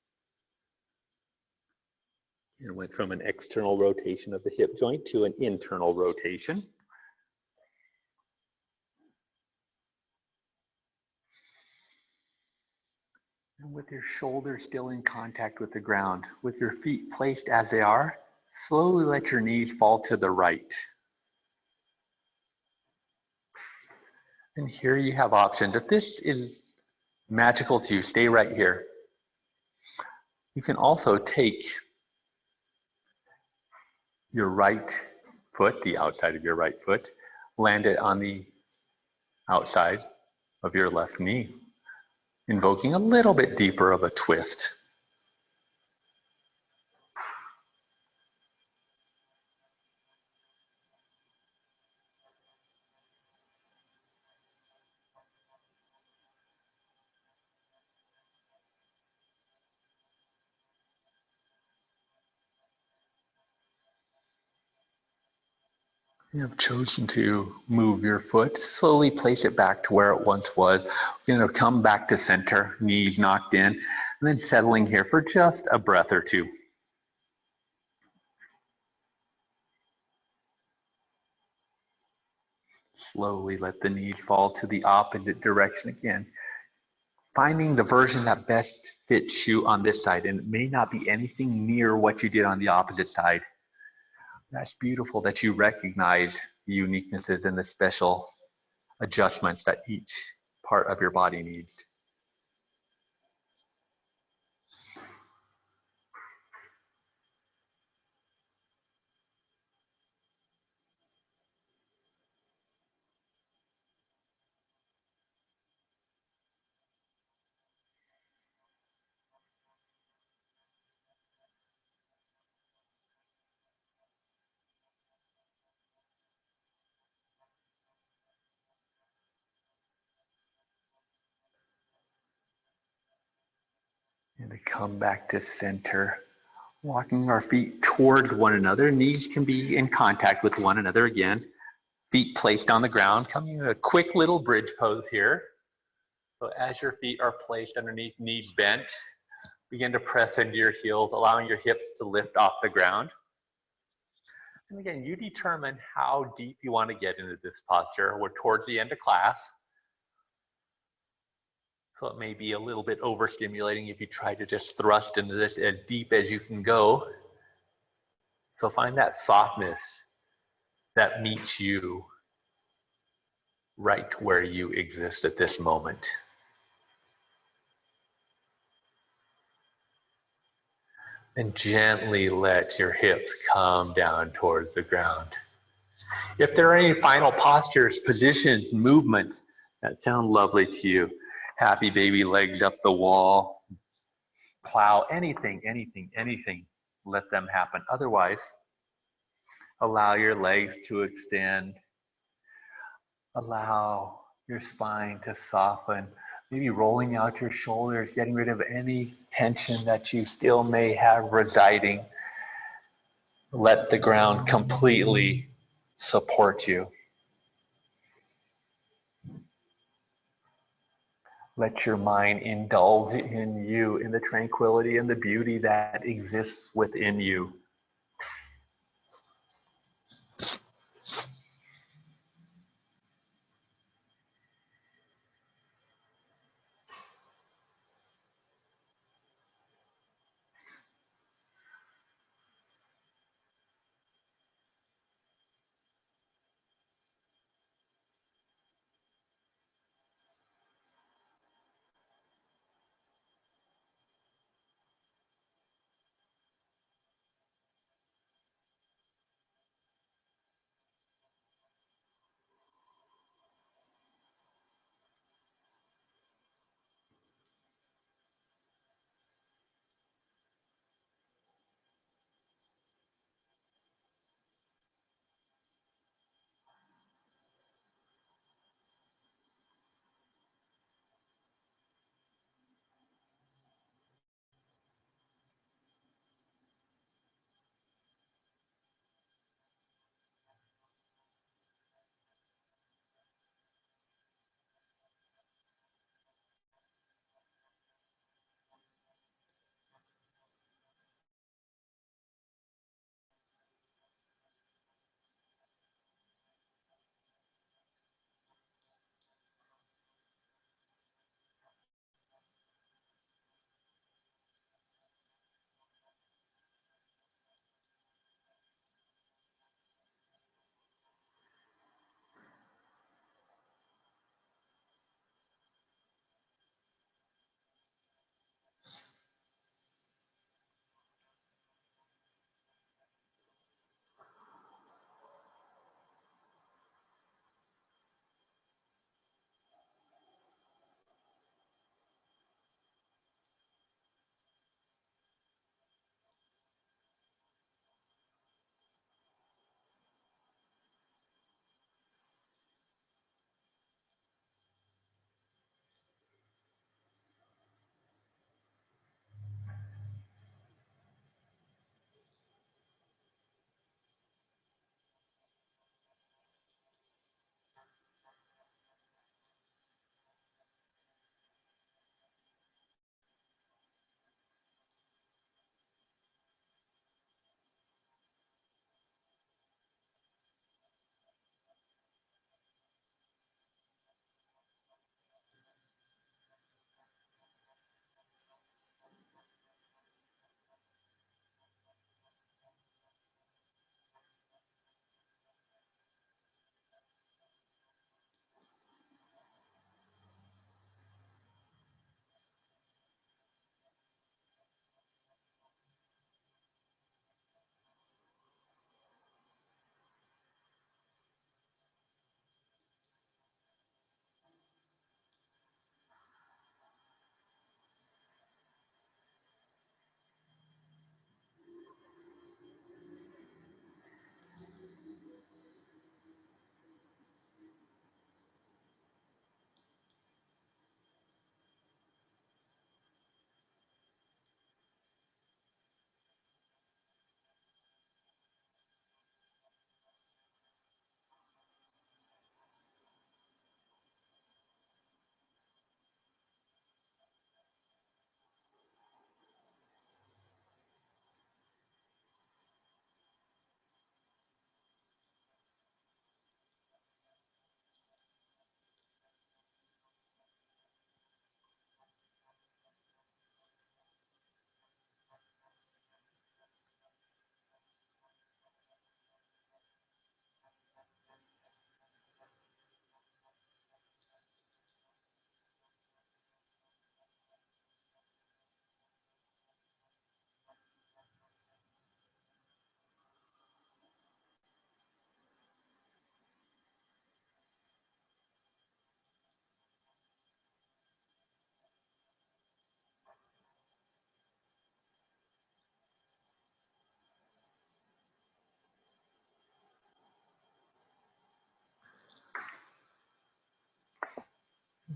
And went from an external rotation of the hip joint to an internal rotation. And with your shoulders still in contact with the ground, with your feet placed as they are, slowly let your knees fall to the right. And here you have options. If this is magical to you, stay right here. You can also take your right foot, the outside of your right foot, land it on the outside of your left knee, invoking a little bit deeper of a twist. You have chosen to move your foot, slowly place it back to where it once was. You're going to come back to center, knees knocked in, and then settling here for just a breath or two. Slowly let the knees fall to the opposite direction again. Finding the version that best fits you on this side, and it may not be anything near what you did on the opposite side. That's beautiful that you recognize the uniquenesses and the special adjustments that each part of your body needs. And to come back to center, walking our feet towards one another. Knees can be in contact with one another again. Feet placed on the ground, coming in a quick little bridge pose here. So as your feet are placed underneath, knees bent, begin to press into your heels, allowing your hips to lift off the ground. And again, you determine how deep you want to get into this posture. We're towards the end of class, so it may be a little bit overstimulating if you try to just thrust into this as deep as you can go. So find that softness that meets you right where you exist at this moment. And gently let your hips come down towards the ground. If there are any final postures, positions, movements that sound lovely to you, happy baby legs up the wall, plow, anything, let them happen. Otherwise, Allow your legs to extend. Allow your spine to soften. Maybe rolling out your shoulders, getting rid of any tension that you still may have residing. Let the ground completely support you. Let your mind indulge in you, in the tranquility and the beauty that exists within you.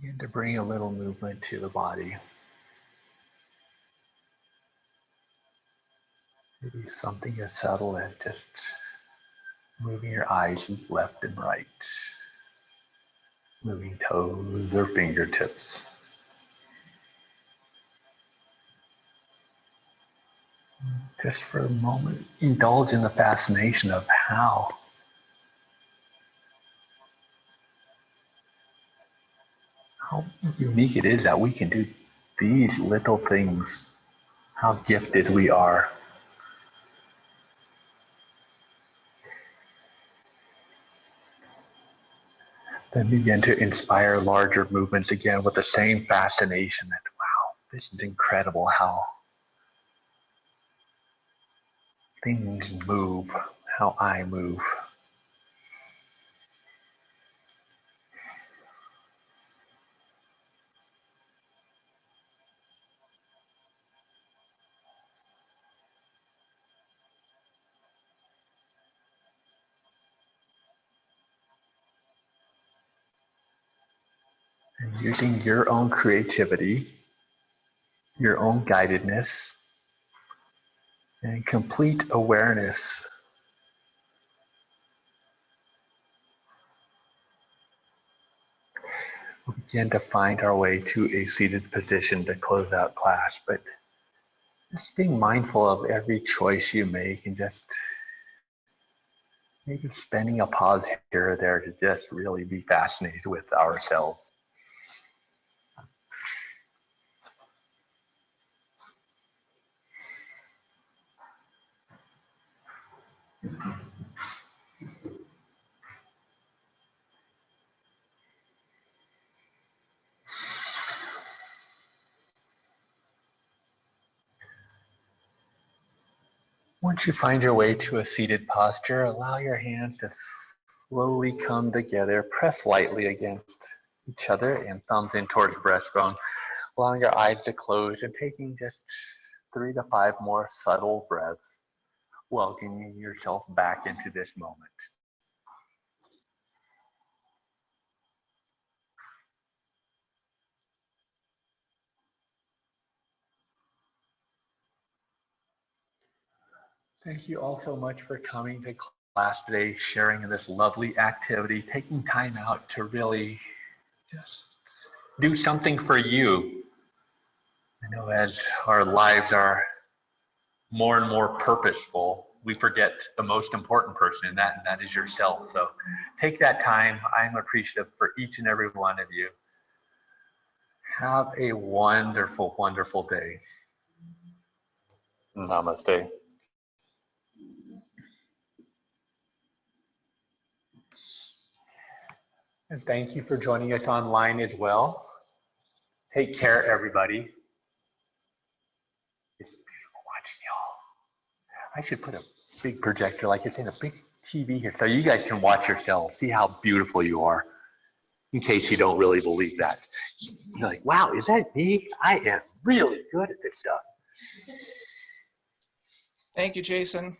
Begin to bring a little movement to the body. Maybe something as subtle as just moving your eyes left and right, moving toes or fingertips. Just for a moment, indulge in the fascination of how unique it is that we can do these little things, how gifted we are. Then begin to inspire larger movements again with the same fascination that, wow, this is incredible how things move, how I move. And using your own creativity, your own guidedness, and complete awareness we begin to find our way to a seated position to close out class, but just being mindful of every choice you make and just maybe spending a pause here or there to just really be fascinated with ourselves. Once you find your way to a seated posture, allow your hands to slowly come together. Press lightly against each other and thumbs in towards breastbone, allowing your eyes to close and taking just 3 to 5 more subtle breaths, welcoming yourself back into this moment. Thank you all so much for coming to class today, sharing in this lovely activity, taking time out to really just do something for you. I know as our lives are more and more purposeful, we forget the most important person, and that is yourself. So take that time. I'm appreciative for each and every one of you. Have a wonderful, wonderful day. Namaste. And thank you for joining us online as well. Take care, everybody. It's beautiful watching y'all. I should put a big projector, like it's in a big TV here, so you guys can watch yourselves, see how beautiful you are, in case you don't really believe that. You're like, wow, is that me? I am really good at this stuff. Thank you, Jason.